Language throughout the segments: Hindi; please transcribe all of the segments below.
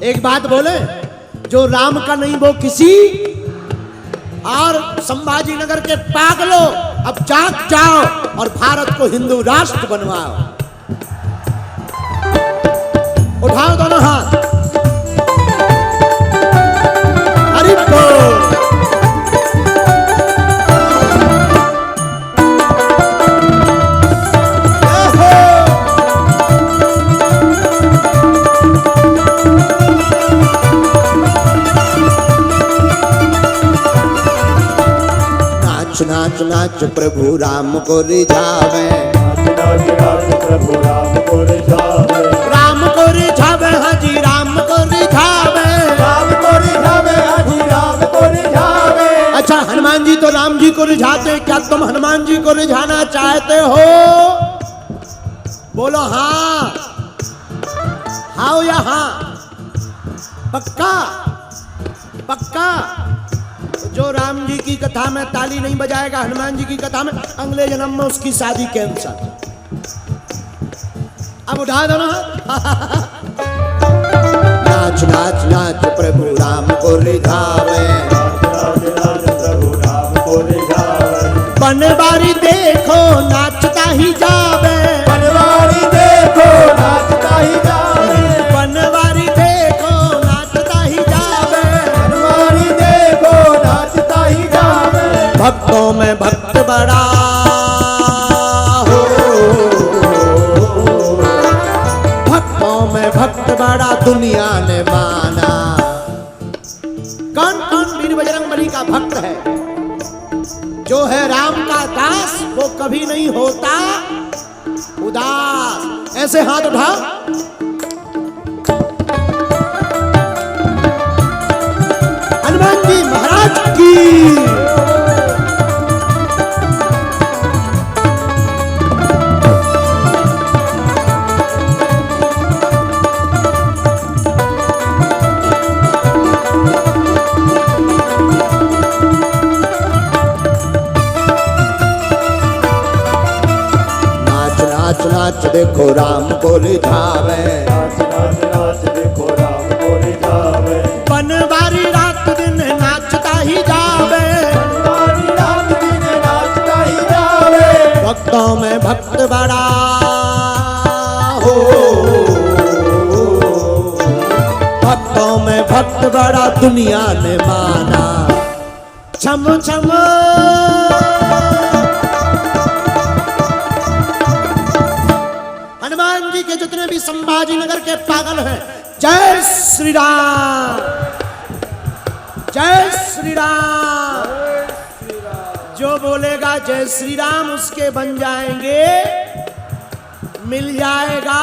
एक बात बोले, जो राम का नहीं वो किसी। और संभाजी नगर के पागलों, अब जाग जाओ और भारत को हिंदू राष्ट्र बनवाओ। उठाओ दोनों हाथ, हरि बोल। नाच नाच प्रभु राम को रिझावे, नाच नाच प्रभु राम को रिझावे, राम को रिझावे, हाजी राम को रिझावे, राम को रिझावे, हाजी राम को रिझावे। अच्छा, हनुमान जी तो राम जी को रिझाते हैं, क्या तुम हनुमान जी को रिझाना चाहते हो? बोलो हाँ, हाँ या हाँ? पक्का पक्का? जो राम जी की कथा में ताली नहीं बजाएगा, हनुमान जी की कथा में, अगले जन्म में उसकी शादी कैंसर। अब उठा दो ना। नाच नाच नाच प्रभु राम को रिझावे, नाच नाच प्रभु राम को रिझावे, बनवारी देखो नाचता ही जावे, बनवारी देखो नाचता ही जावे, बनवारी देखो नाचता ही जावे, बनवारी देखो नाचता ही जावे। भक्तों में भक्त बड़ा हो, भक्तों में भक्त बड़ा दुनिया ने माना। कौन कौन वीर बजरंगबली का भक्त है? जो है राम का दास वो कभी नहीं होता उदास। ऐसे हाथ उठा, हनुमान जी महाराज की। नाच नाच देखो राम को रिझावे, नाच नाच नाच देखो राम को रिझावे, बनवारी रात दिन नाचता ही जावे, बनवारी रात दिन नाचता ही जावे। भक्तों में भक्त बड़ा हो, भक्तों में भक्त बड़ा दुनिया ने माना। छम छम हनुमान जी के जितने भी संभाजी नगर के पागल हैं, जय श्री राम, जय श्री राम। जो बोलेगा जय श्री राम उसके बन जाएंगे, मिल जाएगा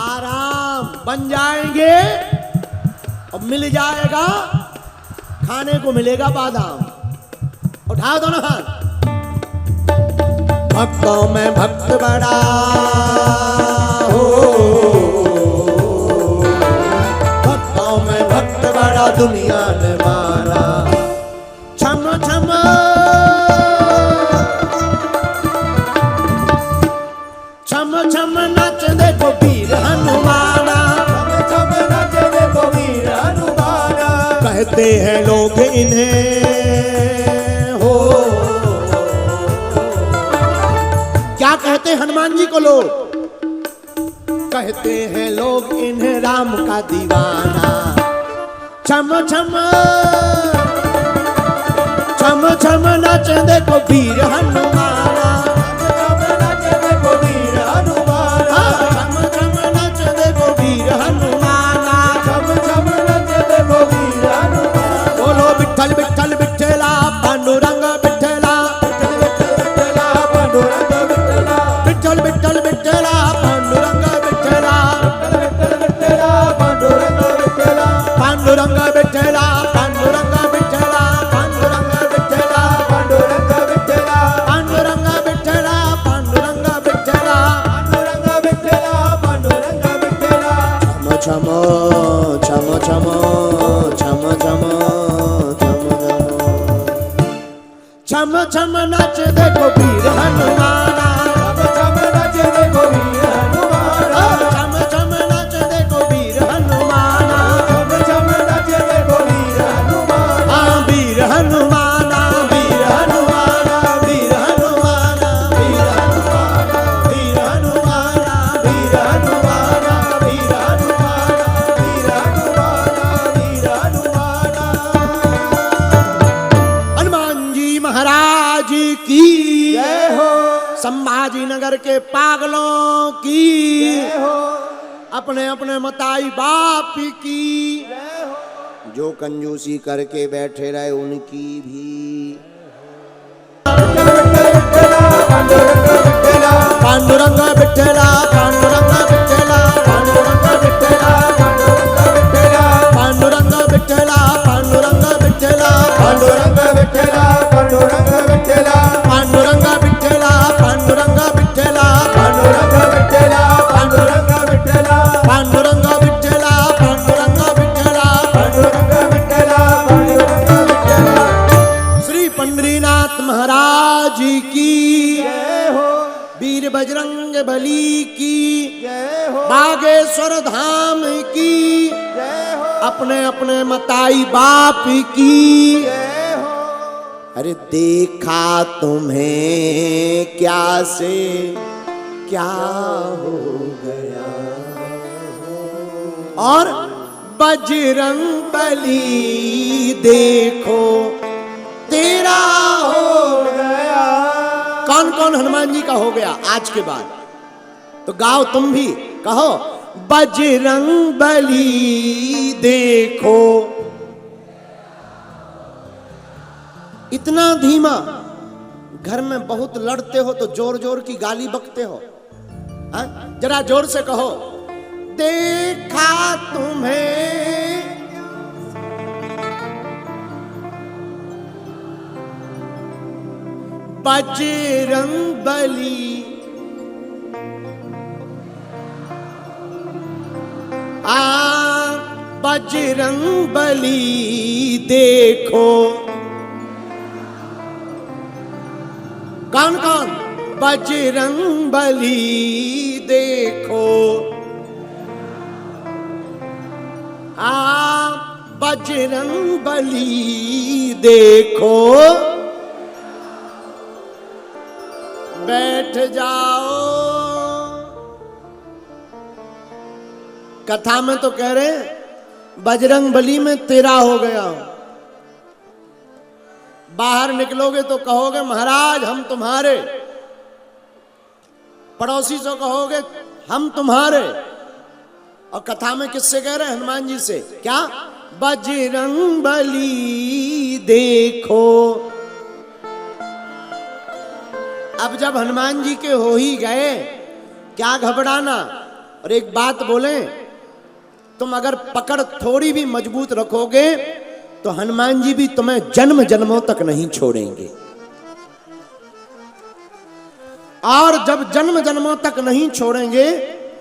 आराम, बन जाएंगे और मिल जाएगा, खाने को मिलेगा बादाम। उठाओ दोनों हाथ। भक्तों में भक्त बड़ा हो, भक्तों में भक्त बड़ा दुनिया ने माना। छम छम छम छम नाच देखो वीर हनुमाना, छम छम नाच देखो वीर हनुमाना। कहते हैं लोग इन्हें हो, क्या कहते हैं हनुमान जी को लोग? कहते हैं लोग इन्हें राम का दीवाना। छम छम छम छम नाच देखो वीर हनुमाना, छम नाच देखो वीर हनुमाना, छम छम नाच देखो वीर हनुमाना, छम छम नाच देखो वीर हनुमाना। बोलो विठ्ठल विठ्ठल विठ्ठला पांडुरंग विठ्ठला, विठ्ठला पांडुरंग विठ्ठला, विठ्ठल विठ्ठल विठ्ठला पांडुरंग विठ्ठला, विठ्ठला पांडुरंग विठ्ठला, पांडुरंग विठ्ठला पांडुरंग विठ्ठला, पांडुरंग विठ्ठला पांडुरंग विठ्ठला, पांडुरंग विठ्ठला, पांडुरंग विठ्ठला, पांडुरंग विठ्ठला, पांडुरंग विठ्ठला। छम छम छम छम छम छम छम छम नाच देखो वीर हनुमाना, छम छम नाच देखो वीर हनुमाना, छम छम नाच देखो वीर हनुमाना। नगर के पागलों की, जय हो अपने अपने मताई बाप की, जय हो जो कंजूसी करके बैठे रहे उनकी भी। पांडुरंग विठ्ठला पांडुरंग विठ्ठला पांडुरंग विठ्ठला पांडुरंग विठ्ठला पांडुरंग विठ्ठला पांडुरंग विठ्ठला पांडुरंग विठ्ठला पांडुरंग विठ्ठला पांडुरंग विठ्ठला पांडुरंग विठ्ठला पांडुरंग विठ्ठला पांडुरंग विठ्ठला पांडुरंग विठ्ठला पांडुरंग विठ्ठला पांडुरंग विठ्ठला। श्री पंढरीनाथ महाराज की, जय हो वीर बजरंग बली की, जय हो बागेश्वर धाम की, जय हो अपने अपने मताई बाप की। जय हो अरे देखा तुम्हें क्या से क्या हो गया, और बजरंग बली देखो तेरा हो गया। कौन कौन हनुमान जी का हो गया आज के बाद? तो गाओ तुम भी, कहो बजरंग बली देखो। इतना धीमा, घर में बहुत लड़ते हो तो जोर जोर की गाली बकते हो, हाँ? जरा जोर से कहो देखा तुम्हें बजरंग बली, बजरंग बली देखो। कौन कौन? बजरंग बली देखो, बजरंग बली देखो। बैठ जाओ। कथा में तो कह रहे हैं बजरंग बली में तेरा हो गया। बाहर निकलोगे तो कहोगे महाराज हम तुम्हारे, पड़ोसी से कहोगे हम तुम्हारे, और कथा में किससे कह रहे हैं? हनुमान जी से। क्या? बजरंग बली देखो। अब जब हनुमान जी के हो ही गए, क्या घबराना। और एक बात बोले, तुम अगर पकड़ थोड़ी भी मजबूत रखोगे तो हनुमान जी भी तुम्हें जन्म जन्मों तक नहीं छोड़ेंगे। और जब जन्म जन्मों तक नहीं छोड़ेंगे